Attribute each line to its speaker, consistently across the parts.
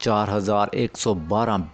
Speaker 1: 4112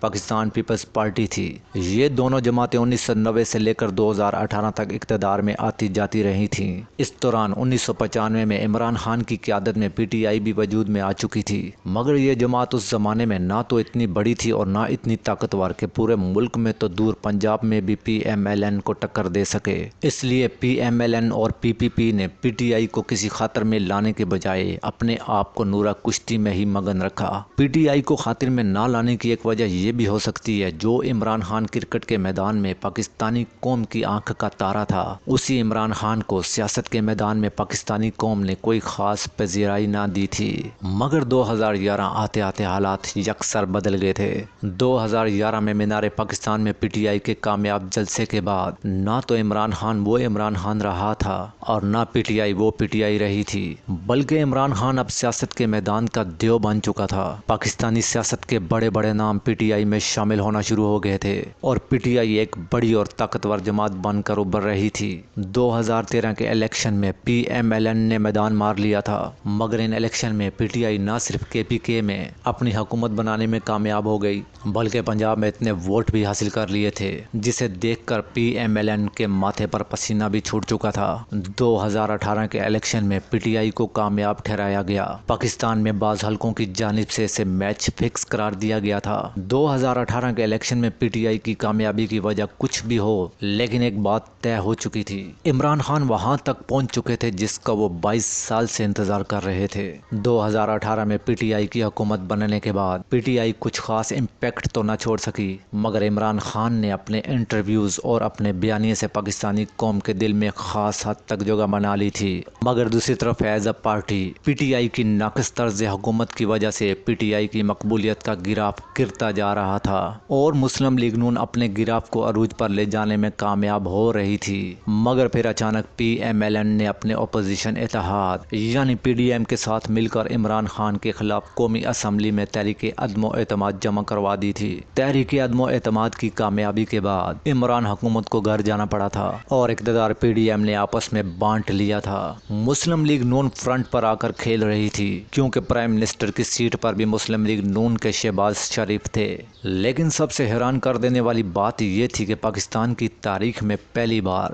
Speaker 1: Pakistan Peoples party تھی۔ یہ دونوں جماعتیں 1990 سے لے کر 2018 تک اقتدار میں آتی جاتی رہی تھیں۔ اس دوران 1995 میں عمران خان کی قیادت میں پی ٹی آئی بھی وجود میں آ چکی تھی، مگر یہ جماعت اس زمانے میں نہ تو اتنی بڑی تھی اور نہ اتنی طاقتور کہ پورے ملک میں تو دور پنجاب میں بھی پی ایم ایل این کو ٹکر دے سکے۔ اس لیے پی ایم ایل این اور پی پی پی نے پی ٹی آئی کو کسی خاطر میں لانے کے بجائے اپنے آپ کو نورا کشتی میں ہی مگن رکھا۔ پی ٹی آئی کو خاطر میں نہ لانے کی ایک وجہ یہ بھی ہو سکتی ہے، جو عمران خان کرکٹ کے میدان میں پاکستانی قوم کی آنکھ کا تارا تھا، اسی عمران خان کو سیاست کے میدان میں پاکستانی قوم نے کوئی خاص پذیرائی نہ دی تھی۔ مگر 2011 آتے آتے حالات یکسر بدل گئے تھے۔ 2011 میں مینار پاکستان میں پی ٹی آئی کے کامیاب جلسے کے بعد نہ تو عمران خان وہ عمران خان رہا تھا اور نہ پی ٹی آئی وہ پی ٹی آئی رہی تھی، بلکہ عمران خان اب سیاست کے میدان کا دیو بن چکا تھا۔ پاکستانی سیاست کے بڑے بڑے نام پی ٹی آئی میں شامل ہونا شروع ہو گئے تھے اور پی ٹی آئی ایک بڑی اور طاقتور جماعت بن کر ابھر رہی تھی۔ 2013 کے الیکشن میں پی ایم ایل این نے میدان مار لیا تھا، مگر ان الیکشن میں پی ٹی آئی نہ صرف کے پی کے میں اپنی حکومت بنانے میں کامیاب ہو گئی، بلکہ پنجاب میں اتنے ووٹ بھی حاصل کر لیے تھے جسے دیکھ کر پی ایم ایل این کے ماتھے پر پسینہ بھی چھوٹ چکا تھا۔ 2018 کے الیکشن میں پی ٹی آئی کو کامیاب ٹھہرایا گیا۔ پاکستان میں بعض حلقوں کی جانب سے اسے میچ فکس قرار دیا گیا تھا۔ 2018 کے الیکشن میں پی ٹی آئی کی کامیابی کی وجہ کچھ بھی ہو، لیکن ایک بات طے ہو چکی تھی، عمران خان وہاں تک پہنچ چکے تھے جس کا وہ 22 سال سے انتظار کر رہے تھے۔ 2018 میں پی ٹی آئی کی حکومت بننے کے بعد پی ٹی آئی کچھ خاص امپیکٹ تو نہ چھوڑ سکی، مگر عمران خان نے اپنے انٹرویوز اور اپنے بیانیے سے پاکستانی قوم کے دل میں خاص حد تک جگہ بنا لی تھی۔ مگر دوسری طرف as a party P T I کی ناقص طرز حکومت کی وجہ سے پی ٹی آئی کی مقبولیت کا گراف گرتا جا رہا تھا اور مسلم لیگ نون اپنے گراف کو عروج پر لے جانے میں کامیاب ہو رہی تھی۔ مگر پھر اچانک پی ایم ایل این نے اپنے اپوزیشن اتحاد یعنی پی ڈی ایم کے ساتھ مل کر عمران خان کے خلاف قومی اسمبلی میں تحریک عدم و اعتماد جمع کروا دی تھی۔ تحریک عدم و اعتماد کی کامیابی کے بعد عمران حکومت کو گھر جانا پڑا تھا اور اقتدار پی ڈی ایم نے آپس میں بانٹ لیا تھا۔ مسلم لیگ نون فرنٹ پر آ کر کھیل رہی تھی کیونکہ پرائم منسٹر کی سیٹ پر بھی مسلم لیگ نون کے شہباز شریف تھے، لیکن سب سے حیران کر دینے والی بات یہ تھی کہ پاکستان کی تاریخ میں پہلی بار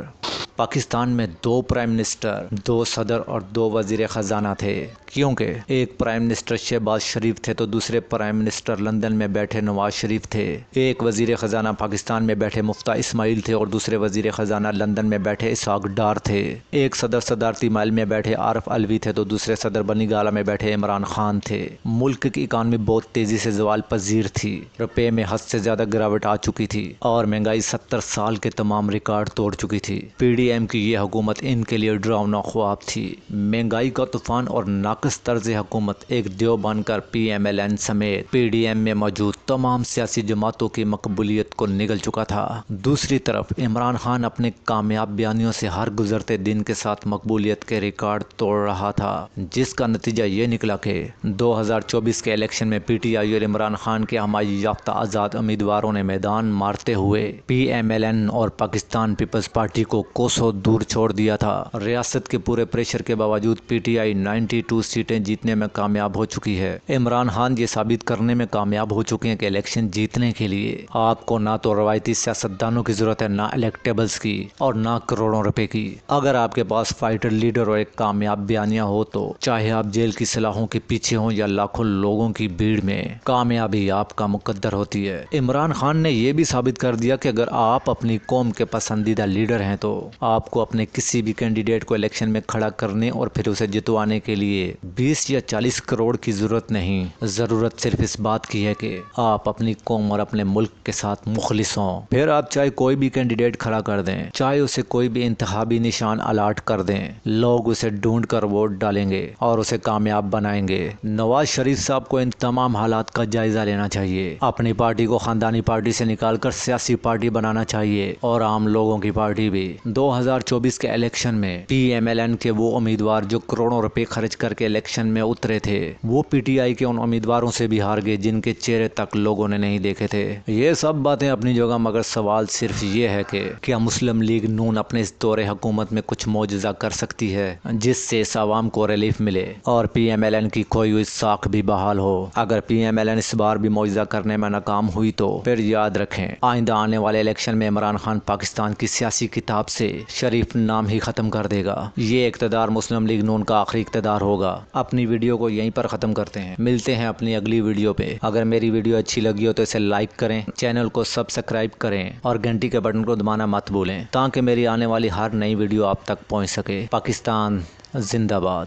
Speaker 1: پاکستان میں 2 پرائم منسٹر، 2 صدر اور 2 وزیر خزانہ تھے، کیونکہ ایک پرائم منسٹر شہباز شریف تھے تو دوسرے پرائم منسٹر لندن میں بیٹھے نواز شریف تھے۔ ایک وزیر خزانہ پاکستان میں بیٹھے مفتیٰ اسماعیل تھے اور دوسرے وزیر خزانہ لندن میں بیٹھے اسحاق ڈار تھے۔ ایک صدر صدارتی محل میں بیٹھے عارف علوی تھے تو دوسرے صدر بنی گالہ میں بیٹھے عمران خان تھے۔ ملک کی اکانومی بہت تیزی سے زوال پذیر تھی، روپے میں حد سے زیادہ گراوٹ آ چکی تھی اور مہنگائی 70 سال کے تمام ریکارڈ توڑ چکی تھی۔ پی ڈی ایم کی یہ حکومت ان کے لیے ڈراؤنا خواب تھی۔ مہنگائی کا طوفان اور ناقص طرز حکومت ایک دیو بن کر پی ایم ایل این سمیت پی ڈی ایم میں موجود تمام سیاسی جماعتوں کی مقبولیت کو نگل چکا تھا۔ دوسری طرف عمران خان اپنے کامیاب بیانیوں سے ہر گزرتے دن کے ساتھ مقبولیت کے ریکارڈ توڑ رہا تھا، جس کا نتیجہ یہ نکلا کہ 2024 کے الیکشن میں پی ٹی آئی اور عمران خان کے حمایت یافتہ آزاد امیدواروں نے میدان مارتے ہوئے پی ایم ایل این اور پاکستان پیپلز پارٹی کو کوسوں دور چھوڑ دیا تھا۔ ریاست کے پورے پریشر کے باوجود پی ٹی آئی 92 سیٹیں جیتنے میں کامیاب ہو چکی ہے۔ عمران خان یہ ثابت کرنے میں کامیاب ہو چکے ہیں کہ الیکشن جیتنے کے لیے آپ کو نہ تو روایتی سیاستدانوں کی ضرورت ہے، نہ الیکٹیبلز کی اور نہ کروڑوں روپے کی۔ اگر آپ کے پاس فائٹر لیڈر اور ایک کامیاب بیانیہ ہو تو چاہے آپ جیل کی سلاخوں کے پیچھے ہوں یا لاکھوں لوگوں کی بھیڑ میں، کامیابی آپ کا مقدر ہوتی ہے۔ عمران خان نے یہ بھی ثابت کر دیا کہ اگر آپ اپنی قوم کے پسندیدہ لیڈر ہیں تو آپ کو اپنے کسی بھی کینڈیڈیٹ کو الیکشن میں کھڑا کرنے اور پھر اسے جتوانے کے لیے 20 یا 40 کروڑ کی ضرورت نہیں، ضرورت صرف اس بات کی ہے کہ آپ اپنی قوم اور اپنے ملک کے ساتھ مخلص ہوں۔ پھر آپ چاہے کوئی بھی کینڈیڈیٹ کھڑا کر دیں، چاہے اسے کوئی بھی انتخابی نشان الاٹ کر دیں، لوگ اسے ڈھونڈ کر ووٹ ڈالیں گے اور اسے کامیاب بنائیں گے۔ نواز شریف صاحب کو ان تمام حالات کا جائزہ لینا چاہیے، اپنی پارٹی کو خاندانی پارٹی سے نکال کر سیاسی پارٹی بنانا چاہیے اور عام لوگوں کی پارٹی بھی۔ 2024 کے الیکشن میں پی ایم ایل این کے وہ امیدوار جو کروڑوں روپے خرچ کر کے الیکشن میں اترے تھے، وہ پی ٹی آئی کے ان امیدواروں سے بھی ہار گئے جن کے چہرے تک لوگوں نے نہیں دیکھے تھے۔ یہ سب باتیں اپنی جگہ، مگر سوال صرف یہ ہے کہ کیا مسلم لیگ نون اپنے اس دور حکومت میں کچھ معجزہ کر سکتی ہے جس سے اس عوام کو ریلیف ملے اور پی ایم ایل این کی کھوئی ہوئی ساکھ بھی بحال ہو؟ اگر پی ایم ایل این اس بار بھی معجزہ کرنے میں ناکام ہوئی تو پھر یاد رکھیں، آئندہ آنے والے الیکشن میں عمران خان پاکستان کی سیاسی کتاب سے شریف نام ہی ختم کر دے گا۔ یہ اقتدار مسلم لیگ نون کا آخری اقتدار ہوگا۔ اپنی ویڈیو کو یہیں پر ختم کرتے ہیں، ملتے ہیں اپنی اگلی ویڈیو پہ۔ اگر میری ویڈیو اچھی لگی ہو تو اسے لائک کریں، چینل کو سبسکرائب کریں اور گھنٹی کے بٹن کو دبانا مت بھولیں تاکہ میری آنے والی ہر نئی ویڈیو آپ تک پہنچ سکے۔ پاکستان زندہ باد۔